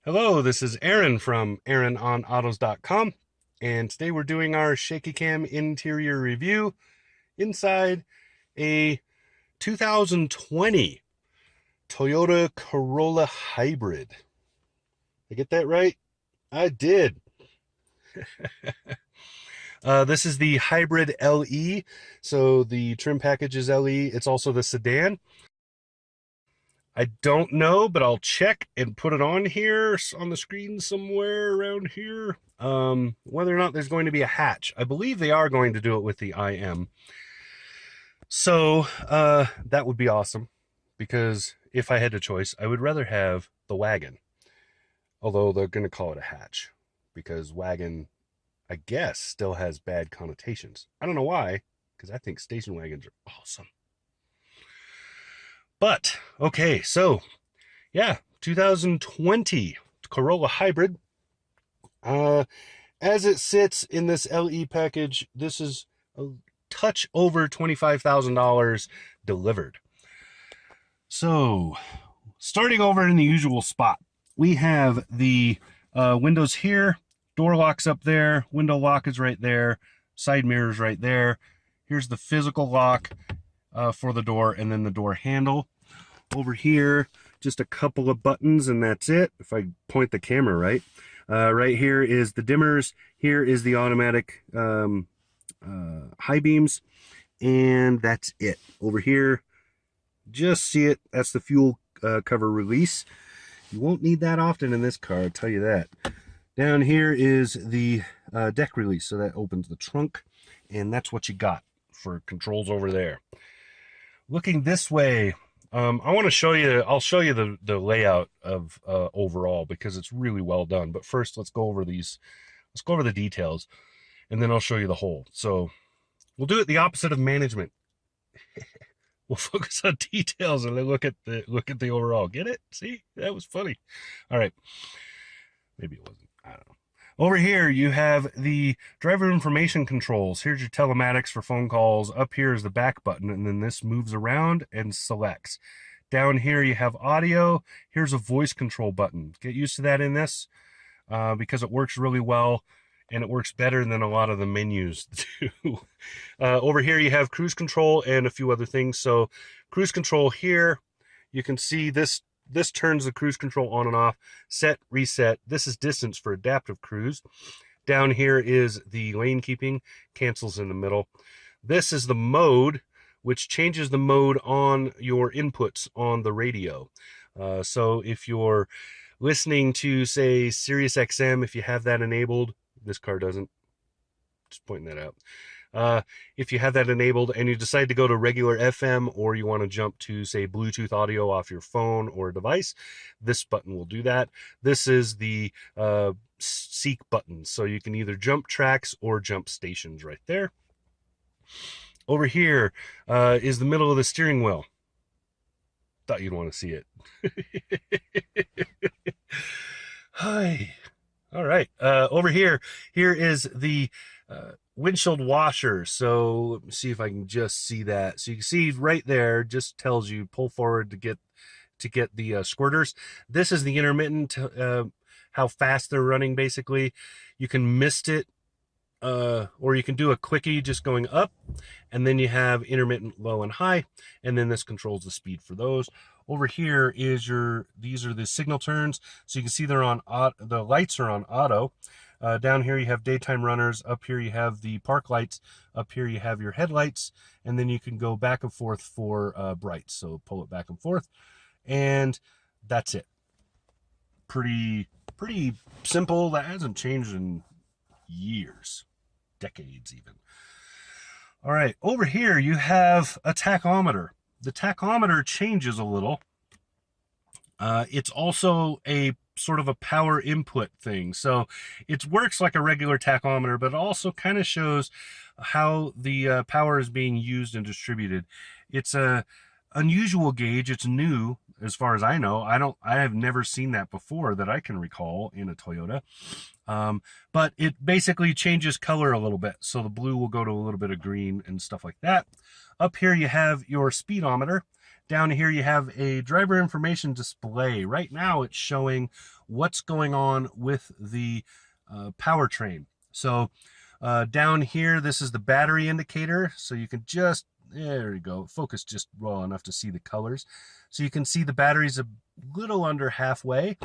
Hello, this is Aaron from AaronOnAutos.com, and today we're doing our shaky cam interior review inside a 2020 Toyota Corolla Hybrid. Did I get that right? I did. This is the Hybrid LE, so the trim package is LE. It's also the sedan. I don't know, but I'll check and put it on here, on the screen somewhere around here, whether or not there's going to be a hatch. I believe they are going to do it with the IM. So that would be awesome, because if I had a choice, I would rather have the wagon. Although they're going to call it a hatch, because wagon, I guess, still has bad connotations. I don't know why, because I think station wagons are awesome. But, okay, so, yeah, 2020 Corolla Hybrid. As it sits in this LE package, this is a touch over $25,000 delivered. So, starting over in the usual spot, we have the windows here, door locks up there, window lock is right there, side mirrors right there. Here's the physical lock for the door, and then the door handle. Over here, just a couple of buttons, and that's it. If I point the camera right. Right here is the dimmers. Here is the automatic high beams, and that's it. Over here, just see it. That's the fuel cover release. You won't need that often in this car, I'll tell you that. Down here is the deck release, so that opens the trunk, and that's what you got for controls over there. Looking this way, I want to show you, I'll show you the layout of overall, because it's really well done. But first, let's go over the details, and then I'll show you the whole. So we'll do it the opposite of management. We'll focus on details and then look at the overall. Get it? See? That was funny. All right. Maybe it wasn't. I don't know. Over here, you have the driver information controls. Here's your telematics for phone calls. Up here is the back button, and then this moves around and selects. Down here, you have audio. Here's a voice control button. Get used to that in this because it works really well, and it works better than a lot of the menus do. Over here, you have cruise control and a few other things. So cruise control here, you can see this turns the cruise control on and off. Set, reset. This is distance for adaptive cruise. Down here is the lane keeping, cancels in the middle. This is the mode, which changes the mode on your inputs on the radio. So if you're listening to, say, Sirius XM, if you have that enabled, this car doesn't, just pointing that out. If you have that enabled and you decide to go to regular FM, or you want to jump to, say, Bluetooth audio off your phone or device, this button will do that. This is the seek button, so you can either jump tracks or jump stations right there. Over here is the middle of the steering wheel. Thought you'd want to see it. Hi. All right. Over here is the windshield washer. So let me see if I can just see that. So you can see right there, just tells you pull forward to get the squirters. This is the intermittent, how fast they're running. Basically, you can mist it, or you can do a quickie just going up, and then you have intermittent low and high, and then this controls the speed for those. Over here is these are the signal turns. So you can see they're on the lights are on auto. Down here you have daytime runners. Up here you have the park lights. Up here you have your headlights, and then you can go back and forth for brights. So pull it back and forth, and that's it. Pretty simple. That hasn't changed in years, decades even. All right, over here you have a tachometer. The tachometer changes a little. It's also a sort of a power input thing. So it works like a regular tachometer, but it also kind of shows how the power is being used and distributed. It's a unusual gauge. It's new as far as I know. I have never seen that before that I can recall in a Toyota. But it basically changes color a little bit. So the blue will go to a little bit of green and stuff like that. Up here you have your speedometer. Down here you have a driver information display. Right now it's showing what's going on with the powertrain. So down here, this is the battery indicator. So you can just, there you go, focus just raw enough to see the colors. So you can see the battery's a little under halfway,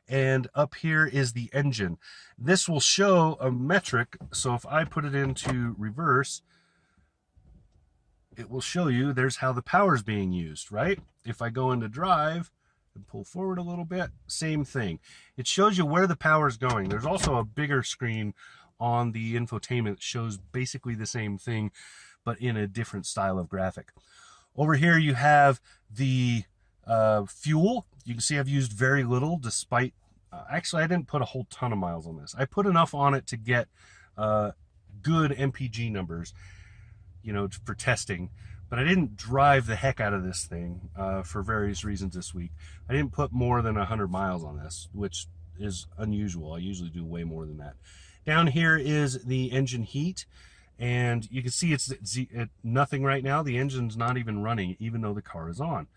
and up here is the engine. This will show a metric. So if I put it into reverse, it will show you there's how the power is being used, right? If I go into drive and pull forward a little bit, same thing. It shows you where the power is going. There's also a bigger screen on the infotainment that shows basically the same thing, but in a different style of graphic. Over here you have the fuel. You can see I've used very little, despite, actually I didn't put a whole ton of miles on this. I put enough on it to get good MPG numbers, you know, for testing, but I didn't drive the heck out of this thing for various reasons this week. I didn't put more than 100 miles on this, which is unusual. I usually do way more than that. Down here is the engine heat, and you can see it's nothing right now. The engine's not even running, even though the car is on.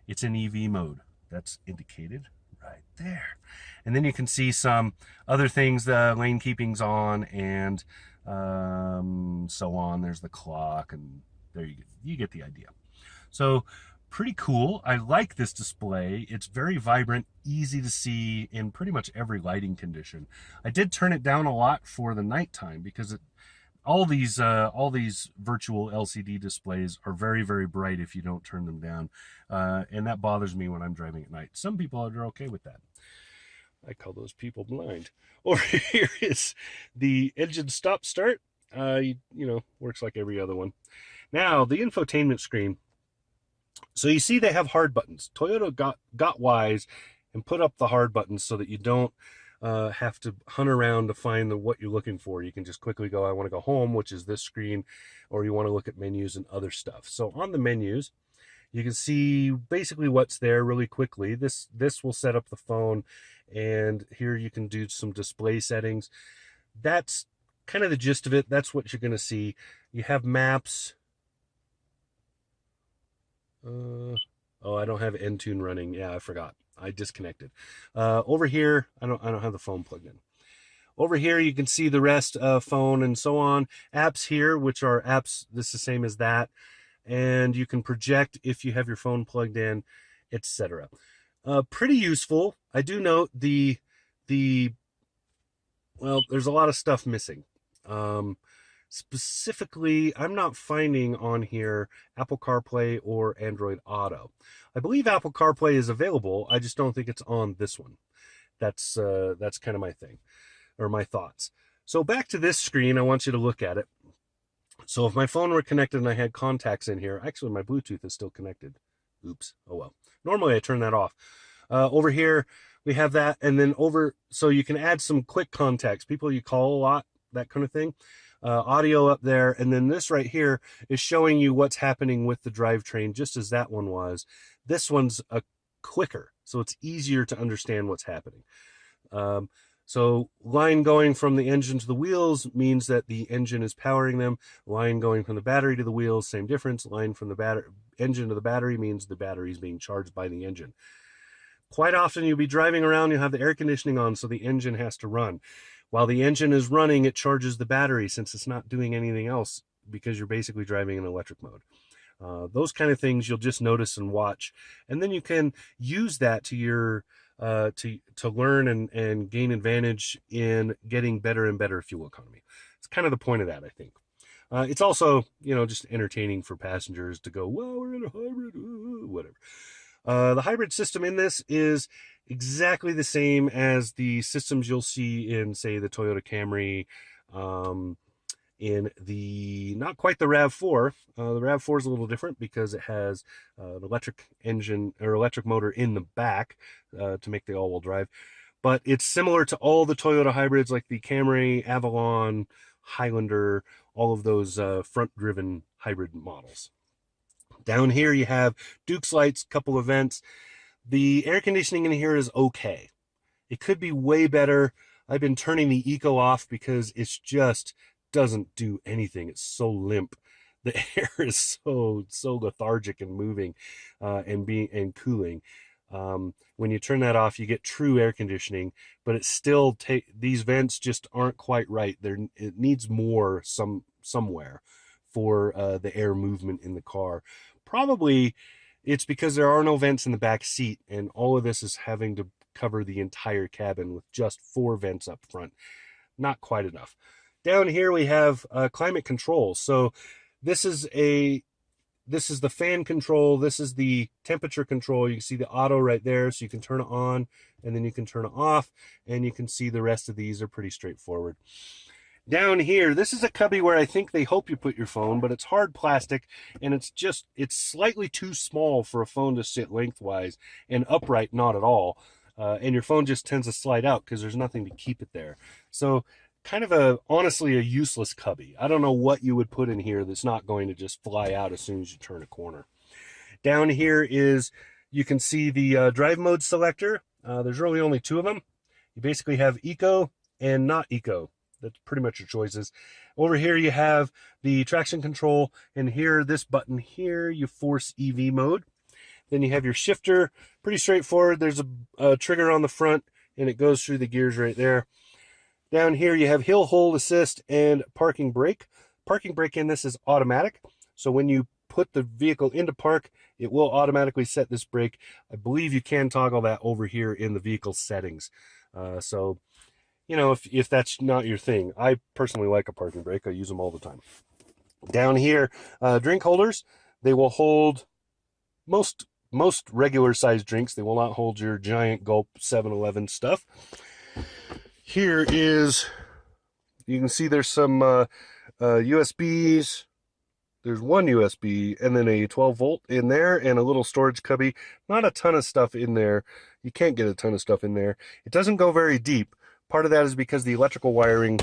It's in EV mode. That's indicated right there. And then you can see some other things. The lane keeping's on, and so on. There's the clock, and there you get the idea. So pretty cool. I like this display. It's very vibrant, easy to see in pretty much every lighting condition. I did turn it down a lot for the nighttime because all these virtual LCD displays are very, very bright if you don't turn them down, and that bothers me when I'm driving at night. Some people are okay with that. I call those people blind. Over here is the engine stop start. You know, works like every other one. Now the infotainment screen. So you see they have hard buttons. Toyota got wise and put up the hard buttons so that you don't have to hunt around to find what you're looking for. You can just quickly go, I want to go home, which is this screen, or you want to look at menus and other stuff. So on the menus, you can see basically what's there really quickly. This will set up the phone, and here you can do some display settings. That's kind of the gist of it. That's what you're going to see. You have maps. Oh, I don't have Entune running. Yeah, I forgot. I disconnected. Over here, I don't have the phone plugged in. Over here, you can see the rest of phone and so on. Apps here, which are apps, this is the same as that. And you can project if you have your phone plugged in, etc. Pretty useful. I do note well, there's a lot of stuff missing. Specifically, I'm not finding on here Apple CarPlay or Android Auto. I believe Apple CarPlay is available. I just don't think it's on this one. That's kind of my thing, or my thoughts. So back to this screen, I want you to look at it. So if my phone were connected and I had contacts in here, actually my Bluetooth is still connected. Oops, oh well. Normally I turn that off. Over here, we have that, and then so you can add some quick contacts, people you call a lot, that kind of thing. Audio up there, and then this right here is showing you what's happening with the drivetrain, just as that one was. This one's quicker, so it's easier to understand what's happening. So line going from the engine to the wheels means that the engine is powering them. Line going from the battery to the wheels, same difference. Line from the engine to the battery means the battery is being charged by the engine. Quite often you'll be driving around, you'll have the air conditioning on, so the engine has to run. While the engine is running, it charges the battery since it's not doing anything else, because you're basically driving in electric mode. Those kind of things you'll just notice and watch, and then you can use that to your to learn and gain advantage in getting better and better fuel economy. It's kind of the point of that, I think. It's also, you know, just entertaining for passengers to go, well, we're in a hybrid, whatever. The hybrid system in this is exactly the same as the systems you'll see in, say, the Toyota Camry, in the, not quite the RAV4. The RAV4 is a little different because it has an electric engine or electric motor in the back to make the all-wheel drive. But it's similar to all the Toyota hybrids like the Camry, Avalon, Highlander, all of those front-driven hybrid models. Down here you have Duke's lights, couple of vents. The air conditioning in here is okay. It could be way better. I've been turning the Eco off because it's just doesn't do anything. It's so limp The air is so lethargic and moving, and cooling. When you turn that off, you get true air conditioning, but it still these vents just aren't quite right. It needs more somewhere for the air movement in the car. Probably it's because there are no vents in the back seat, and all of this is having to cover the entire cabin with just 4 vents up front. Not quite enough. Down here we have climate control. So this is the fan control. This is the temperature control. You can see the auto right there, so you can turn it on and then you can turn it off, and you can see the rest of these are pretty straightforward. Down here, this is a cubby where I think they hope you put your phone, but it's hard plastic, and it's slightly too small for a phone to sit lengthwise, and upright not at all. And your phone just tends to slide out because there's nothing to keep it there. So kind of honestly a useless cubby. I don't know what you would put in here that's not going to just fly out as soon as you turn a corner. Down here you can see the drive mode selector. There's really only 2 of them. You basically have eco and not eco. That's pretty much your choices. Over here you have the traction control, and here, this button here, you force EV mode. Then you have your shifter. Pretty straightforward. There's a trigger on the front, and it goes through the gears right there. Down here you have hill hold assist and parking brake. Parking brake in this is automatic, so when you put the vehicle into park, it will automatically set this brake. I believe you can toggle that over here in the vehicle settings. So you know, if that's not your thing. I personally like a parking brake. I use them all the time. Down here, drink holders. They will hold most regular sized drinks. They will not hold your giant gulp 7-Eleven stuff. Here is, you can see there's some USBs. There's 1 USB and then a 12 volt in there and a little storage cubby. Not a ton of stuff in there. You can't get a ton of stuff in there. It doesn't go very deep. Part of that is because the electrical wiring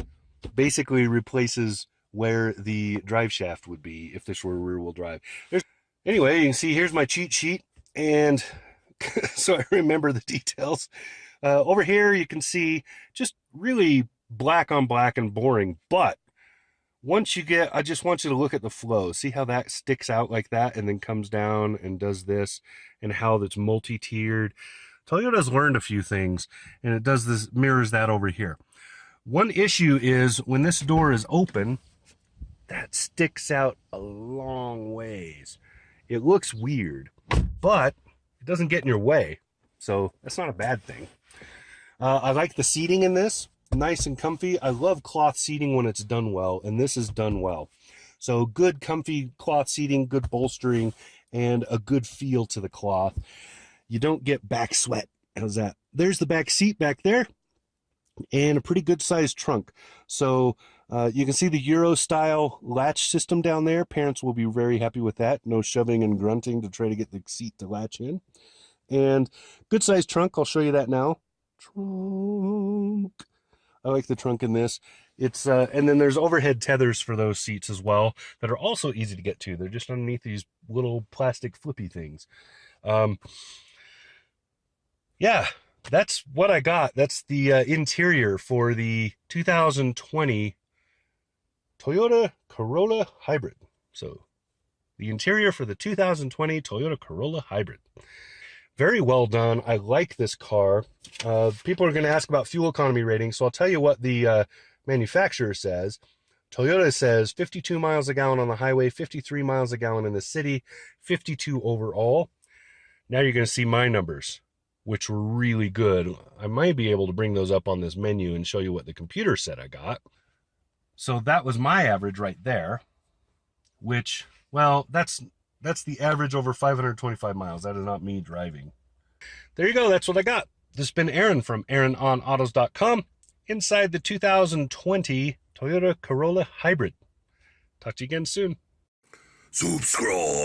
basically replaces where the drive shaft would be if this were rear-wheel drive. Anyway, you can see here's my cheat sheet, and so I remember the details. Over here you can see just really black on black and boring, but once you get, I just want you to look at the flow. See how that sticks out like that and then comes down and does this, and how that's multi-tiered. Toyota's learned a few things, and it does this, mirrors that over here. One issue is when this door is open, that sticks out a long ways. It looks weird, but it doesn't get in your way, so that's not a bad thing. I like the seating in this, nice and comfy. I love cloth seating when it's done well, and this is done well. So good comfy cloth seating, good bolstering, and a good feel to the cloth. You don't get back sweat. How's that? There's the back seat back there, and a pretty good sized trunk. So you can see the Euro style latch system down there. Parents will be very happy with that. No shoving and grunting to try to get the seat to latch in. And good sized trunk. I'll show you that now. Trunk. I like the trunk in this. It's and then there's overhead tethers for those seats as well that are also easy to get to. They're just underneath these little plastic flippy things. Yeah, that's what I got. That's the interior for the 2020 Toyota Corolla Hybrid. So the interior for the 2020 Toyota Corolla Hybrid. Very well done. I like this car. People are going to ask about fuel economy rating, so I'll tell you what the manufacturer says. Toyota says 52 miles a gallon on the highway, 53 miles a gallon in the city, 52 overall. Now you're going to see my numbers, which were really good. I might be able to bring those up on this menu and show you what the computer said I got. So that was my average right there, which, well, that's the average over 525 miles. That is not me driving. There you go. That's what I got. This has been Aaron from AaronOnAutos.com inside the 2020 Toyota Corolla Hybrid. Talk to you again soon. Subscribe.